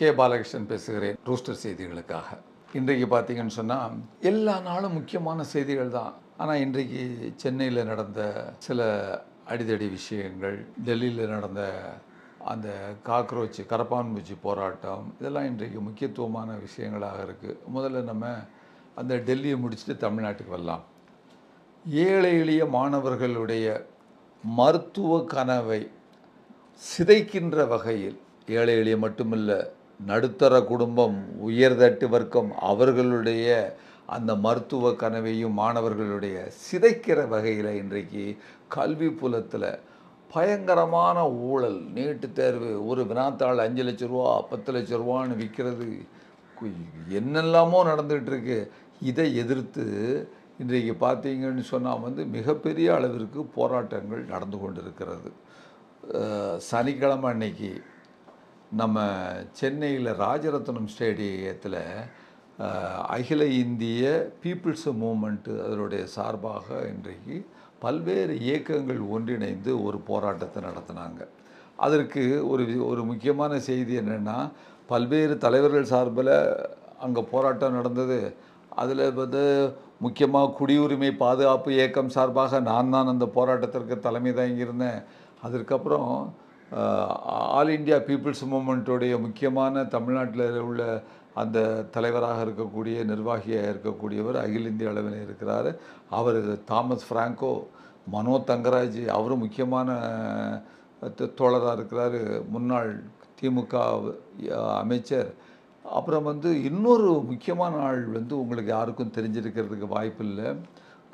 K Balakrishnan பேசுகிறேன் rooster செய்திகளுக்காக. இன்றைக்கு பார்த்தீங்கன்னு சொன்னால் எல்லா நாளும் முக்கியமான செய்திகள் தான். ஆனால் இன்றைக்கு சென்னையில் நடந்த சில அடிதடி விஷயங்கள், டெல்லியில் நடந்த அந்த காக்ரோச் கரப்பான்பூச்சி போராட்டம், இதெல்லாம் இன்றைக்கு முக்கியத்துவமான விஷயங்களாக இருக்குது. முதல்ல நம்ம அந்த டெல்லியை முடிச்சுட்டு தமிழ்நாட்டுக்கு வரலாம். ஏழை எளிய மாணவர்களுடைய மருத்துவ கனவை சிதைக்கின்ற வகையில், ஏழை எளிய மட்டுமில்லை, நடுத்தர குடும்பம், உயர்தட்டு வர்க்கம், அவர்களுடைய அந்த மருத்துவ கனவையும் மாணவர்களுடைய சிதைக்கிற வகையில் இன்றைக்கு கல்வி புலத்தில் பயங்கரமான ஊழல். நீட்டு தேர்வு, ஒரு வினாத்தாள் 5 லட்ச ரூபா 10 லட்ச ரூபான்னு விற்கிறது, என்னெல்லாமோ நடந்துகிட்டு இருக்கு. இதை எதிர்த்து இன்றைக்கு பார்த்தீங்கன்னு சொன்னால் மிகப்பெரிய அளவிற்கு போராட்டங்கள் நடந்து கொண்டிருக்கிறது. சனிக்கிழமை அன்னைக்கு நம்ம சென்னையில் ராஜரத்னம் ஸ்டேடியத்தில் அகில இந்திய பீப்புள்ஸ் மூமெண்ட்டு அதனுடைய சார்பாக இன்றைக்கு பல்வேறு இயக்கங்கள் ஒன்றிணைந்து ஒரு போராட்டத்தை நடத்தினாங்க. அதற்கு ஒரு முக்கியமான செய்தி என்னென்னா, பல்வேறு தலைவர்கள் சார்பில் அங்கே போராட்டம் நடந்தது. அதில் முக்கியமாக குடியுரிமை பாதுகாப்பு இயக்கம் சார்பாக நான் தான் அந்த போராட்டத்திற்கு தலைமை தாங்கியிருந்தேன். அதற்கப்புறம் ஆல் இண்டியா பீப்புள்ஸ் மூமெண்ட்டுடைய முக்கியமான தமிழ்நாட்டில் உள்ள அந்த தலைவராக இருக்கக்கூடிய, நிர்வாகியாக இருக்கக்கூடியவர் அகில இந்திய அளவில் இருக்கிறார். அவர் தாமஸ் ஃப்ராங்கோ, மனோ தங்கராஜ், அவரும் முக்கியமான தோழராக இருக்கிறார், முன்னாள் திமுக அமைச்சர். அப்புறம் இன்னொரு முக்கியமான ஆள் உங்களுக்கு யாருக்கும் தெரிஞ்சிருக்கிறதுக்கு வாய்ப்பில்லை.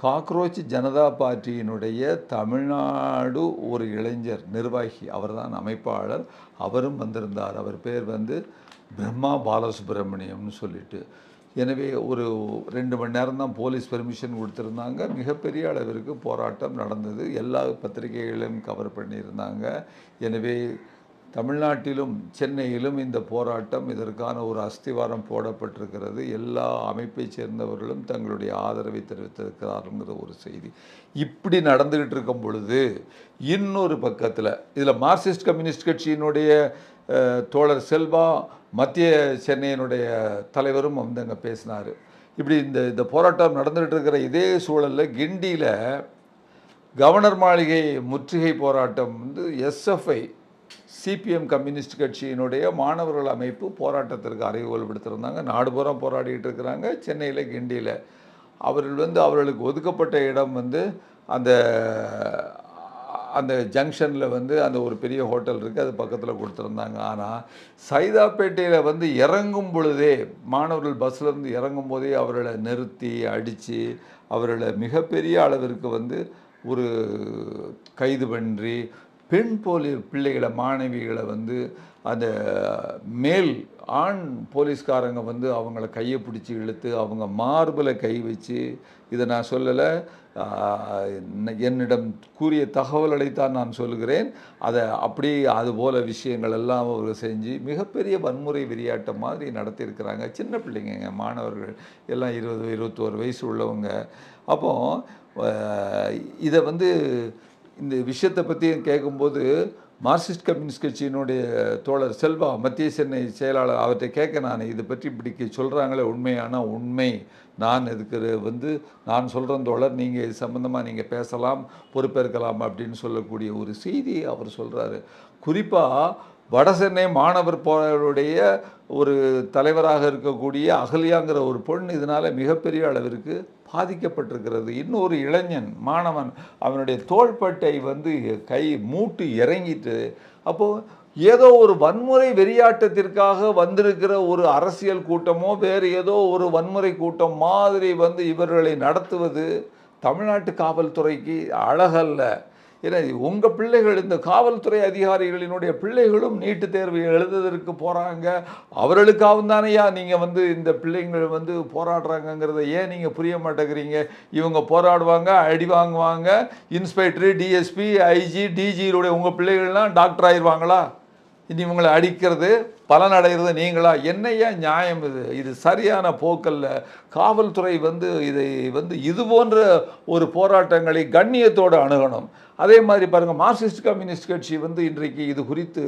காக்ரோச் ஜனதா பார்ட்டியினுடைய தமிழ்நாடு ஒரு இளைஞர் நிர்வாகி, அவர் தான் அமைப்பாளர், அவரும் வந்திருந்தார். அவர் பேர் பிரம்மா பாலசுப்ரமணியம்னு சொல்லிட்டு. எனவே ஒரு 2 மணி நேரம் தான் போலீஸ் பெர்மிஷன் கொடுத்துருந்தாங்க. மிகப்பெரிய அளவிற்கு போராட்டம் நடந்தது. எல்லா பத்திரிகைகளையும் கவர் பண்ணியிருந்தாங்க. எனவே தமிழ்நாட்டிலும் சென்னையிலும் இந்த போராட்டம், இதற்கான ஒரு அஸ்திவாரம் போடப்பட்டிருக்கிறது. எல்லா அமைப்பை சேர்ந்தவர்களும் தங்களுடைய ஆதரவை தெரிவித்திருக்கிறாருங்கிற ஒரு செய்தி இப்படி நடந்துக்கிட்டு இருக்கும் பொழுது, இன்னொரு பக்கத்தில் இதில் மார்க்சிஸ்ட் கம்யூனிஸ்ட் கட்சியினுடைய தோழர் செல்வா, மத்திய சென்னையினுடைய தலைவரும் அங்கே பேசினார். இப்படி இந்த போராட்டம் நடந்துகிட்டு இருக்கிற இதே சூழலில் கிண்டியில் கவர்னர் மாளிகை முற்றுகை போராட்டம் எஸ்எஃப்ஐ சிபிஎம் கம்யூனிஸ்ட் கட்சியினுடைய மாணவர்கள் அமைப்பு போராட்டத்திற்கு அறைகோல் விடுத்திருந்தாங்க. நாடு பூரா போராடிட்டு இருக்கிறாங்க. சென்னையில் கிண்டியில் அவர்கள் அவர்களுக்கு ஒதுக்கப்பட்ட இடம் அந்த அந்த ஜங்ஷனில் அந்த ஒரு பெரிய ஹோட்டல் இருக்குது, அது பக்கத்தில் கொடுத்துருந்தாங்க. ஆனால் சைதாப்பேட்டையில் இறங்கும் பொழுதே, மாணவர்கள் பஸ்ஸிலேருந்து இறங்கும் போதே அவர்களை நிறுத்தி அடித்து அவர்களை மிகப்பெரிய அளவிற்கு ஒரு கைது பண்ணி, பெண் பிள்ளைகளை, மாணவிகளை அந்த மேல் ஆண் போலீஸ்காரங்க அவங்கள கையை பிடிச்சி இழுத்து அவங்க மார்பில் கை வச்சு, இதை நான் சொல்லலை, என்னிடம் கூறிய தகவல்களை தான் நான் சொல்கிறேன், அதை அப்படி அதுபோல் விஷயங்கள் எல்லாம் அவர் செஞ்சு மிகப்பெரிய வன்முறை விளையாட்டம் மாதிரி நடத்தியிருக்கிறாங்க. சின்ன பிள்ளைங்க, மாணவர்கள் எல்லாம் 20-21 வயசு உள்ளவங்க. அப்போது இதை இந்த விஷயத்தை பற்றி கேட்கும்போது, மார்க்சிஸ்ட் கம்யூனிஸ்ட் கட்சியினுடைய தோழர் செல்வா, மத்திய சென்னை செயலாளர், அவர்கிட்ட கேட்க, நான் இதை பற்றி இப்படி சொல்கிறாங்களே உண்மையான உண்மை, நான் இதுக்கு நான் சொல்கிறேன் தோழர், நீங்கள் இது சம்மந்தமாக நீங்கள் பேசலாம், பொறுப்பேற்கலாம் அப்படின்னு சொல்லக்கூடிய ஒரு செய்தி அவர் சொல்கிறாரு. குறிப்பாக வடசென்னை மாணவர் போராளுடைய ஒரு தலைவராக இருக்கக்கூடிய அகல்யாங்கிற ஒரு பொண்ணு இதனால் மிகப்பெரிய அளவிற்கு பாதிக்கப்பட்டிருக்கிறது. இன்னொரு இளைஞன் மாணவன், அவனுடைய தோள்பட்டை கை மூட்டு இறங்கிட்டு. அப்போது ஏதோ ஒரு வன்முறை வெறியாட்டத்திற்காக வந்திருக்கிற ஒரு அரசியல் கூட்டமோ வேறு ஏதோ ஒரு வன்முறை கூட்டம் மாதிரி இவர்களை நடத்துவது தமிழ்நாட்டு காவல்துறைக்கு அழகல்ல. ஏன்னா உங்கள் பிள்ளைகள், இந்த காவல்துறை அதிகாரிகளினுடைய பிள்ளைகளும் நீட்டு தேர்வு எழுதுவதற்கு போகிறாங்க. அவர்களுக்காகவும் தானேயா நீங்கள் இந்த பிள்ளைங்கள் போராடுறாங்கங்கிறத ஏன் நீங்கள் புரிய மாட்டேங்கிறீங்க? இவங்க போராடுவாங்க, அடி வாங்குவாங்க, இன்ஸ்பெக்டரு, டிஎஸ்பி, ஐஜி, டிஜியினுடைய உங்கள் பிள்ளைகள்லாம் டாக்டர் ஆயிடுவாங்களா? இனி இவங்களை அடிக்கிறது பலனடைகிறது நீங்களா? என்னையா நியாயம் இது? இது சரியான போக்கல்ல. காவல்துறை இதை இது போன்ற ஒரு போராட்டங்களை கண்ணியத்தோடு அணுகணும். அதே மாதிரி பாருங்கள், மார்க்சிஸ்ட் கம்யூனிஸ்ட் கட்சி இன்றைக்கு இது குறித்து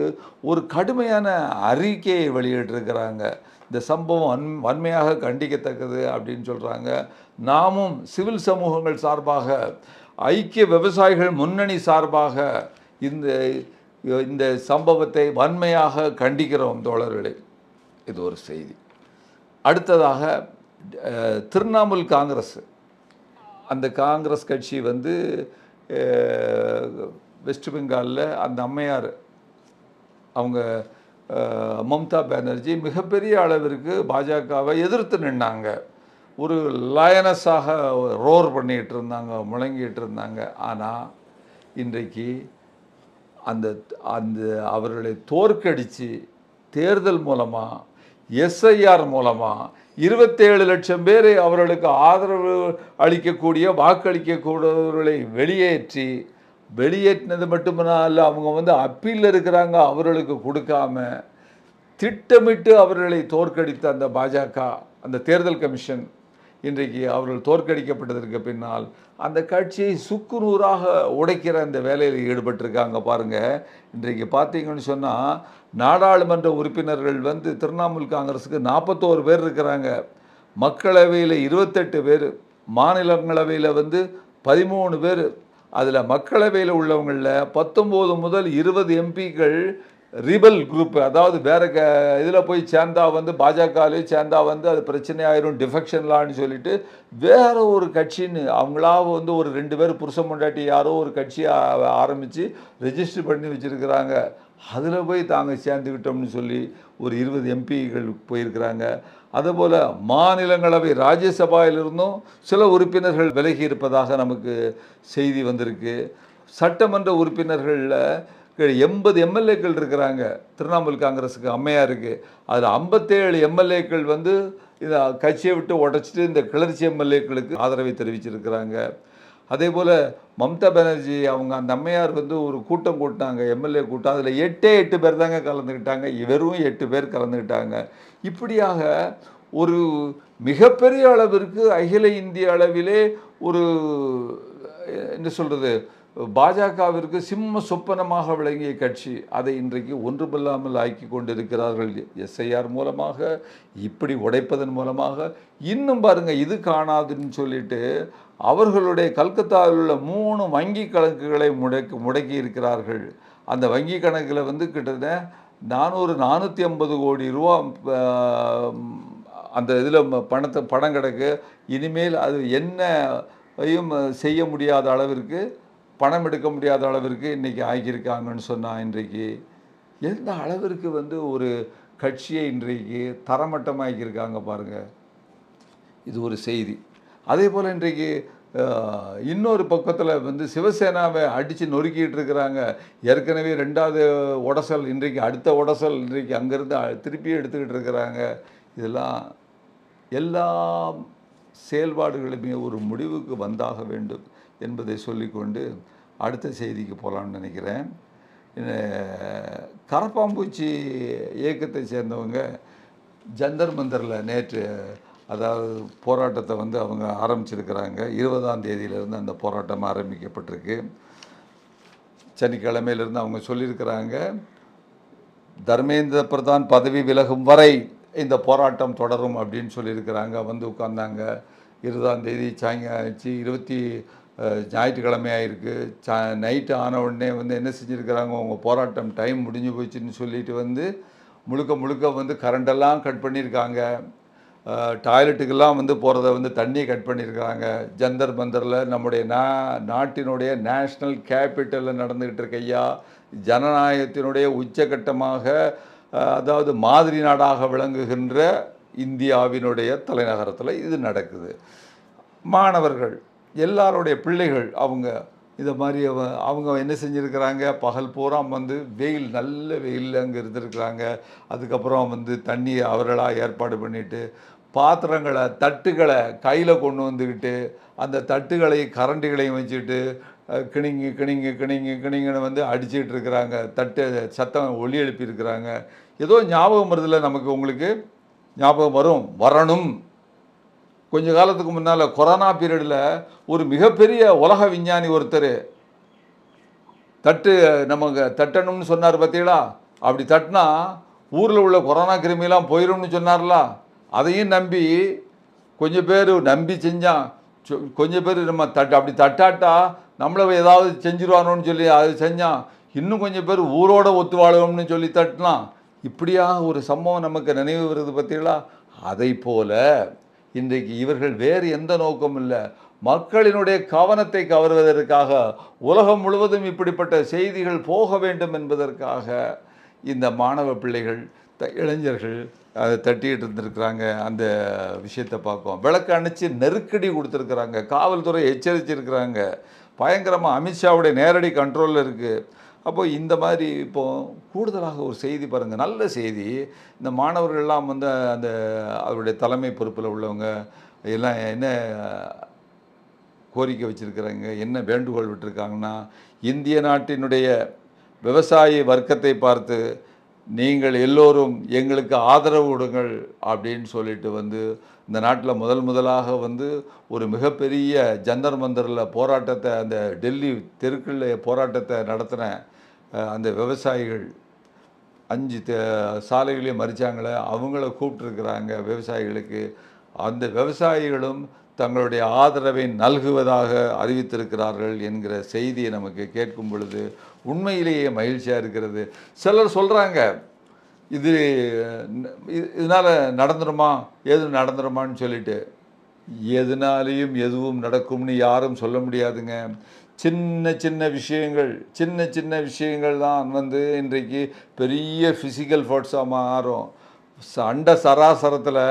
ஒரு கடுமையான அறிக்கையை வெளியிட்டிருக்கிறாங்க. இந்த சம்பவம் வன்மையாக கண்டிக்கத்தக்கது அப்படின்னு சொல்கிறாங்க. நாமும் சிவில் சமூகங்கள் சார்பாக, ஐக்கிய விவசாயிகள் முன்னணி சார்பாக இந்த சம்பவத்தை வன்மையாக கண்டிக்கிறோம் தோழர்களே. இது ஒரு செய்தி. அடுத்ததாக திரிணாமுல் காங்கிரஸ், அந்த காங்கிரஸ் கட்சி வெஸ்ட் பெங்காலில் அந்த அம்மையார் அவங்க மம்தா பானர்ஜி மிகப்பெரிய அளவிற்கு பாஜகவை எதிர்த்து நின்னாங்க. ஒரு லயனஸாக ரோர் பண்ணிகிட்டு இருந்தாங்க, முழங்கிட்டு இருந்தாங்க. ஆனால் இன்றைக்கு அந்த அந்த அவர்களை தோற்கடித்து தேர்தல் மூலமாக, எஸ்ஐஆர் மூலமாக 27 லட்சம் பேரை அவர்களுக்கு ஆதரவு அளிக்கக்கூடிய, வாக்களிக்கக்கூடியவர்களை வெளியேற்றினது மட்டுமல்ல, அவங்க அப்பீலில் இருக்கிறாங்க, அவர்களுக்கு கொடுக்காம திட்டமிட்டு அவர்களை தோற்கடித்த அந்த பாஜக, அந்த தேர்தல் கமிஷன் இன்றைக்கு அவர்கள் தோற்கடிக்கப்பட்டதற்கு பின்னால் அந்த கட்சியை சுக்குநூறாக உடைக்கிற அந்த வேலையில் ஈடுபட்டிருக்காங்க. பாருங்கள், இன்றைக்கு பார்த்தீங்கன்னு சொன்னால் நாடாளுமன்ற உறுப்பினர்கள் திரிணாமுல் காங்கிரஸுக்கு 41 பேர் இருக்கிறாங்க. மக்களவையில் 28 பேர், மாநிலங்களவையில் 13 பேர். அதில் மக்களவையில் உள்ளவங்களில் 19 முதல் 20 எம்பிக்கள் ரிபல் குரூப், அதாவது வேறு இதில் போய் சேர்ந்தா பாஜகவிலே சேர்ந்தா அது பிரச்சனை ஆயிரும், டிஃபெக்ஷன்லான்னு சொல்லிட்டு வேறு ஒரு கட்சின்னு அவங்களா ஒரு 2 பேர் புருஷன் பொண்டாட்டி யாரோ ஒரு கட்சியை ஆரம்பித்து ரெஜிஸ்டர் பண்ணி வச்சுருக்கிறாங்க. அதில் போய் தாங்க சேர்ந்துக்கிட்டோம்னு சொல்லி ஒரு 20 எம்பிகள் போயிருக்கிறாங்க. அதுபோல் மாநிலங்களவை ராஜ்யசபாவிலிருந்தும் சில உறுப்பினர்கள் விலகி இருப்பதாக நமக்கு செய்தி வந்திருக்கு. சட்டமன்ற உறுப்பினர்களில் 80 எம்எல்ஏக்கள் இருக்கிறாங்க திரிணாமுல் காங்கிரஸுக்கு, அம்மையாருக்கு. அதில் 57 எம்எல்ஏக்கள் இந்த கட்சியை விட்டு உடைச்சிட்டு இந்த கிளர்ச்சி எம்எல்ஏக்களுக்கு ஆதரவை தெரிவிச்சிருக்கிறாங்க. அதே போல் மம்தா பானர்ஜி அவங்க அந்த அம்மையார் ஒரு கூட்டம் கூட்டினாங்க, எம்எல்ஏ கூட்டம். அதில் 8 பேர் தாங்க கலந்துக்கிட்டாங்க, வெறும் 8 பேர் கலந்துக்கிட்டாங்க. இப்படியாக ஒரு மிகப்பெரிய அளவிற்கு அகில இந்திய அளவிலே ஒரு என்ன சொல்கிறது, பாஜகவிற்கு சிம்ம சொப்பனமாக விளங்கிய கட்சி, அதை இன்றைக்கு ஒன்றுமில்லாமல் ஆக்கி கொண்டிருக்கிறார்கள். எஸ்ஐஆர் மூலமாக, இப்படி உடைப்பதன் மூலமாக. இன்னும் பாருங்கள், இது காணாதுன்னு சொல்லிட்டு அவர்களுடைய கல்கத்தாவில் உள்ள 3 வங்கி கணக்குகளை முடக்கி இருக்கிறார்கள். அந்த வங்கி கணக்கில் கிட்டத்தட்ட 450 கோடி ரூபா அந்த இதில் பணம் கிடக்கு. இனிமேல் அது என்னையும் செய்ய முடியாத அளவிற்கு, பணம் எடுக்க முடியாத அளவிற்கு இன்றைக்கி ஆகியிருக்காங்கன்னு சொன்னால், இன்றைக்கு எந்த அளவிற்கு ஒரு கட்சியை இன்றைக்கு தரமட்டமாக்கியிருக்காங்க பாருங்கள். இது ஒரு செய்தி. அதே போல் இன்றைக்கு இன்னொரு பக்கத்தில் சிவசேனாவை அடித்து நொறுக்கிட்டு இருக்கிறாங்க. ஏற்கனவே 2வது உடசல், இன்றைக்கு அடுத்த உடசல் இன்றைக்கு அங்கேருந்து திருப்பி எடுத்துக்கிட்டு இருக்கிறாங்க. இதெல்லாம் எல்லா செயல்பாடுகளுமே ஒரு முடிவுக்கு வந்தாக வேண்டும் என்பதை சொல்லிக்கொண்டு அடுத்த செய்திக்கு போகலான்னு நினைக்கிறேன். கரப்பாம்பூச்சி இயக்கத்தை சேர்ந்தவங்க ஜந்தர் மந்தரில் நேற்று, அதாவது போராட்டத்தை அவங்க ஆரம்பிச்சிருக்கிறாங்க. 20ஆம் தேதியிலேருந்து அந்த போராட்டம் ஆரம்பிக்கப்பட்டிருக்கு. சனிக்கிழமையிலேருந்து அவங்க சொல்லியிருக்கிறாங்க, தர்மேந்திர பிரதான் பதவி விலகும் வரை இந்த போராட்டம் தொடரும் அப்படின்னு சொல்லியிருக்கிறாங்க. உட்கார்ந்தாங்க. 20ஆம் தேதி சாயங்காலம் ஞாயிற்றுக்கிழமையாக இருக்குது. நைட்டு ஆன உடனே என்ன செஞ்சுருக்கிறாங்க, உங்கள் போராட்டம் டைம் முடிஞ்சு போச்சுன்னு சொல்லிட்டு முழுக்க கரண்டெல்லாம் கட் பண்ணியிருக்காங்க. டாய்லெட்டுக்கெல்லாம் போகிறத தண்ணியை கட் பண்ணியிருக்காங்க. ஜந்தர் மந்தரில் நம்முடைய நாட்டினுடைய நேஷ்னல் கேபிட்டலில் நடந்துக்கிட்டு இருக்க ஐயா, ஜனநாயகத்தினுடைய உச்சகட்டமாக, அதாவது மாதிரி நாடாக விளங்குகின்ற இந்தியாவினுடைய தலைநகரத்தில் இது நடக்குது. மாணவர்கள் எல்லாருடைய பிள்ளைகள் இதை மாதிரி அவங்க என்ன செஞ்சுருக்கிறாங்க, பகல் பூரா வெயில், நல்ல வெயில் அங்கே இருந்திருக்கிறாங்க. அதுக்கப்புறம் தண்ணி அவர்களாக ஏற்பாடு பண்ணிவிட்டு, பாத்திரங்களை, தட்டுகளை கையில் கொண்டு வந்துக்கிட்டு, அந்த தட்டுகளையும் கரண்டிகளையும் வச்சுட்டு கிணிங்கு கிணிங்கு கிணிங்கு கிணிங்குன்னு வந்து அடிச்சுட்டு இருக்கிறாங்க, சத்தம் ஒலி எழுப்பியிருக்கிறாங்க. ஏதோ ஞாபகம் வருதில்ல நமக்கு, உங்களுக்கு ஞாபகம் வரணும். கொஞ்ச காலத்துக்கு முன்னால் கொரோனா பீரியடில் ஒரு மிகப்பெரிய உலக விஞ்ஞானி ஒருத்தர் நமக்கு தட்டணும்னு சொன்னார் பார்த்தீங்களா? அப்படி தட்டினா ஊரில் உள்ள கொரோனா கிருமியெல்லாம் போயிடும்னு சொன்னார்ல. அதையும் நம்பி கொஞ்சம் பேர் நம்பி செஞ்சான். கொஞ்சம் பேர் நம்ம அப்படி தட்டாட்டா நம்மளை ஏதாவது செஞ்சிருவானோன்னு சொல்லி அது செஞ்சான். இன்னும் கொஞ்சம் பேர் ஊரோட ஒத்து வாழுவோம்னு சொல்லி தட்டினான். இப்படியாக ஒரு சம்பவம் நமக்கு நினைவு வருது பார்த்தீங்களா? அதை போல இன்றைக்கு இவர்கள் வேறு எந்த நோக்கமும் இல்லை, மக்களினுடைய கவனத்தை கவர்வதற்காக உலகம் முழுவதும் இப்படிப்பட்ட செய்திகள் போக வேண்டும் என்பதற்காக இந்த மாணவ பிள்ளைகள் இளைஞர்கள் அதை தட்டிகிட்டு இருந்திருக்கிறாங்க. அந்த விஷயத்தை பார்ப்போம். விளக்கு அணைச்சி நெருக்கடி கொடுத்துருக்குறாங்க, காவல்துறை எச்சரிச்சிருக்கிறாங்க, பயங்கரமாக அமித்ஷாவுடைய நேரடி கண்ட்ரோலில் இருக்குது. அப்போது இந்த மாதிரி இப்போது கூடுதலாக ஒரு செய்தி பாருங்கள், நல்ல செய்தி. இந்த மாணவர்கள்லாம் வந்து அந்த அவருடைய தலைமை பொறுப்பில் உள்ளவங்க எல்லாம் என்ன கோரிக்கை வச்சுருக்கிறாங்க, என்ன வேண்டுகோள் விட்டுருக்காங்கன்னா, இந்திய நாட்டினுடைய விவசாய வர்க்கத்தை பார்த்து நீங்கள் எல்லோரும் எங்களுக்கு ஆதரவு கொடுங்கள் அப்படின்னு சொல்லிட்டு வந்து இந்த நாட்டில் முதலாக வந்து ஒரு மிகப்பெரிய ஜந்தர் மந்தரில் போராட்டத்தை, அந்த டெல்லி தெருக்களில் போராட்டத்தை நடத்தின அந்த விவசாயிகள் 5 சாலைகளையும் மறிச்சாங்களே, அவங்கள கூப்பிட்டுருக்குறாங்க விவசாயிகளுக்கு. அந்த விவசாயிகளும் தங்களுடைய ஆதரவை நல்குவதாக அறிவித்திருக்கிறார்கள் என்கிற செய்தியை நமக்கு கேட்கும் பொழுது உண்மையிலேயே மகிழ்ச்சியாக இருக்கிறது. சிலர் சொல்கிறாங்க, இதனால் நடந்துருமா நடந்துருமான்னு சொல்லிட்டு. எதுனாலையும் எதுவும் நடக்கும்னு யாரும் சொல்ல முடியாதுங்க. சின்ன விஷயங்கள் தான் வந்து இன்றைக்கு பெரிய ஃபிசிக்கல் ஃபோர்ஸாக மாறும். அண்ட சராசரத்தில்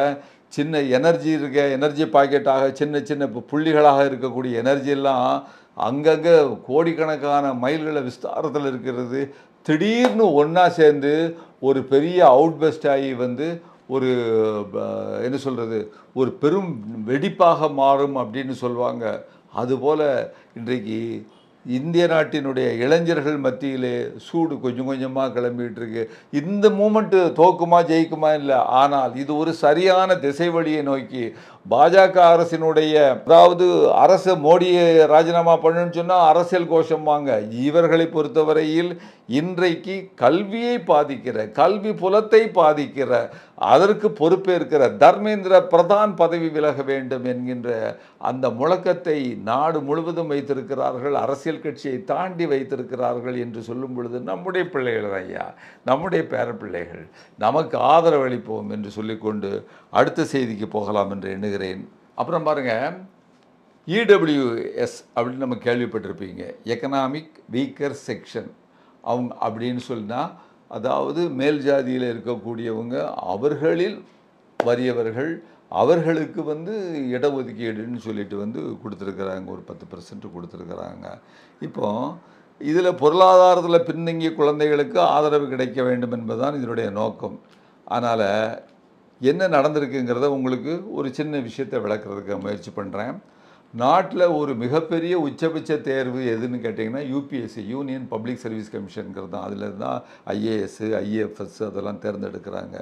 சின்ன எனர்ஜி பாக்கெட்டாக சின்ன புள்ளிகளாக இருக்கக்கூடிய எனர்ஜியெல்லாம் அங்கங்கே கோடிக்கணக்கான மைல்களை விஸ்தாரத்தில் இருக்கிறது. திடீர்னு ஒன்றா சேர்ந்து ஒரு பெரிய அவுட்பஸ்ட் ஆகி வந்து ஒரு என்ன சொல்கிறது, ஒரு பெரும் வெடிப்பாக மாறும் அப்படின்னு சொல்லுவாங்க. அதுபோல் இன்றைக்கு இந்திய நாட்டினுடைய இளைஞர்கள் மத்தியிலே சூடு கொஞ்சம் கொஞ்சமாக கிளம்பிகிட்டு இருக்கு. இந்த மூமெண்ட்டு தோக்குமா ஜெயிக்குமா இல்லை, ஆனால் இது ஒரு சரியான திசை வழியை நோக்கி பாஜக அரசினுடைய, அதாவது அரசு மோடியை ராஜினாமா பண்ணுன்னு சொன்னால் அரசியல் கோஷம் வாங்க. இவர்களை பொறுத்தவரையில் இன்றைக்கு கல்வியை பாதிக்கிற, கல்வி புலத்தை பாதிக்கிற, அதற்கு பொறுப்பேற்கிற தர்மேந்திர பிரதான் பதவி விலக வேண்டும் என்கின்ற அந்த முழக்கத்தை நாடு முழுவதும் வைத்திருக்கிறார்கள், அரசியல் கட்சியை தாண்டி வைத்திருக்கிறார்கள் என்று சொல்லும் பொழுது நம்முடைய பிள்ளைகள் ஐயா, நம்முடைய பேரப்பிள்ளைகள், நமக்கு ஆதரவு அளிப்போம் என்று சொல்லிக்கொண்டு அடுத்த செய்திக்கு போகலாம் என்று எண்ணுகிறேன். அப்புறம் பாருங்கள், இடபிள்யூஎஸ் அப்படின்னு நம்ம கேள்விப்பட்டிருப்பீங்க, எக்கனாமிக் வீக்கர் செக்ஷன். அவங்க அப்படின்னு சொன்னால், அதாவது மேல் ஜாதியில் இருக்கக்கூடியவங்க, அவர்களில் வறியவர்கள், அவர்களுக்கு வந்து இடஒதுக்கீடுன்னு சொல்லிட்டு வந்து கொடுத்துருக்குறாங்க, ஒரு 10% கொடுத்துருக்குறாங்க. இப்போது இதில் பொருளாதாரத்தில் பின்தங்கிய குழந்தைகளுக்கு ஆதரவு கிடைக்க வேண்டும் என்பதுதான் இதனுடைய நோக்கம். அதனால் என்ன நடந்திருக்குங்கிறத உங்களுக்கு ஒரு சின்ன விஷயத்தை விளக்குறதுக்கு முயற்சி பண்ணுறேன். நாட்டில் ஒரு மிகப்பெரிய உச்சபட்ச தேர்வு எதுன்னு கேட்டிங்கன்னா யூபிஎஸ்சி, யூனியன் பப்ளிக் சர்வீஸ் கமிஷனுங்கிறது தான். அதில் தான் ஐஏஎஸ், ஐஏஎஃப்எஸ் அதெல்லாம் தேர்ந்தெடுக்கிறாங்க.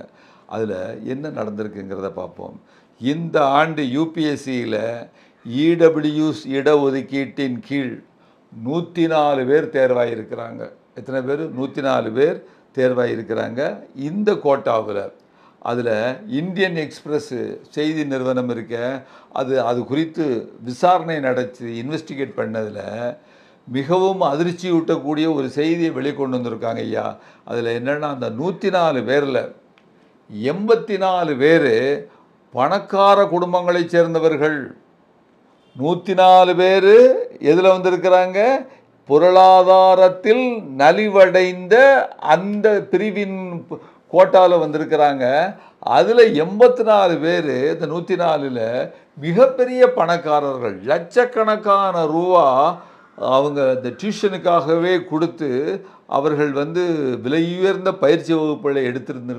அதில் என்ன நடந்திருக்குங்கிறத பார்ப்போம். இந்த ஆண்டு யூபிஎஸ்சியில் இடபிள்யூஸ் இடஒதுக்கீட்டின் கீழ் 104 பேர் தேர்வாகியிருக்கிறாங்க. எத்தனை பேர்? 104 பேர் தேர்வாகியிருக்கிறாங்க இந்த கோட்டாவில். அதில் இந்தியன் எக்ஸ்பிரஸ் செய்தி நிறுவனம் இருக்க, அது குறித்து விசாரணை நடத்தி இன்வெஸ்டிகேட் பண்ணதில் மிகவும் அதிர்ச்சி ஊட்டக்கூடிய ஒரு செய்தியை வெளிக்கொண்டு வந்திருக்காங்க ஐயா. அதில் என்னென்னா, அந்த 104 பேரில் 84 பேர் பணக்கார குடும்பங்களைச் சேர்ந்தவர்கள். 104 பேர் எதில் வந்திருக்கிறாங்க? பொருளாதாரத்தில் நலிவடைந்த அந்த பிரிவின் கோட்டாவில் வந்திருக்கிறாங்க. அதில் 84 பேர், இந்த 104ல் மிகப்பெரிய பணக்காரர்கள், லட்சக்கணக்கான ரூபா அவங்க இந்த டியூஷனுக்காகவே கொடுத்து அவர்கள் விலை உயர்ந்த பயிற்சி வகுப்புகளை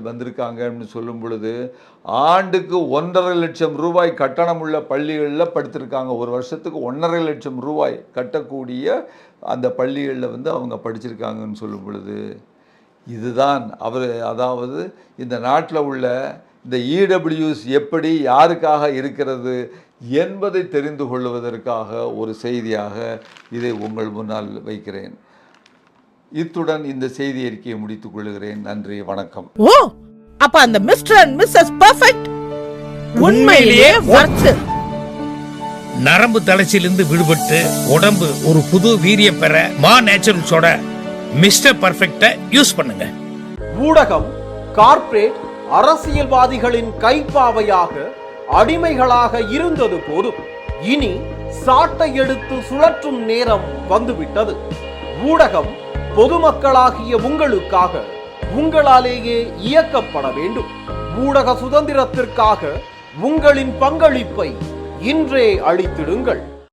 வந்திருக்காங்கன்னு சொல்லும் பொழுது ஆண்டுக்கு 1.5 லட்சம் ரூபாய் கட்டணம் உள்ள பள்ளிகளில் படித்திருக்காங்க. ஒரு வருஷத்துக்கு 1.5 லட்சம் ரூபாய் கட்டக்கூடிய அந்த பள்ளிகளில் அவங்க படிச்சிருக்காங்கன்னு சொல்லும் பொழுது இதுதான் அதாவது இந்த நாட்டில் உள்ள இந்த இடபிள்யூஎஸ் எப்படி யாருக்காக இருக்கிறது என்பதை தெரிந்து கொள்வதற்காக ஒரு செய்தியாக இதை உங்கள் முன்னால் வைக்கிறேன். இத்துடன் இந்த செய்தி அறிக்கையை முடித்துக் கொள்கிறேன். நன்றி, வணக்கம். ஓ, அப்ப அந்த மிஸ்டர் அண்ட் மிஸ்ஸஸ் பெர்ஃபெக்ட் உண்மையிலேயே வர்த். நரம்பு தளர்ச்சியிலிருந்து விடுபட்டு உடம்பு ஒரு புது வீரியம் பெற மா நேச்சுரல்ஸோட மிஸ்டர் பெர்ஃபெக்ட்டை யூஸ் பண்ணுங்க. ஊடகம், கார்ப்பரேட், அரசியல்வாதிகளின் கைப்பாவையாக அடிமைகளாக இருந்தது போதும். இனி சாட்டை எடுத்து சுழற்றும் நேரம் வந்துவிட்டது. ஊடகம் பொதுமக்களாகிய உங்களுக்காக உங்களாலேயே இயக்கப்பட வேண்டும். ஊடக சுதந்திரத்திற்காக உங்களின் பங்களிப்பை இன்றே அளித்திடுங்கள்.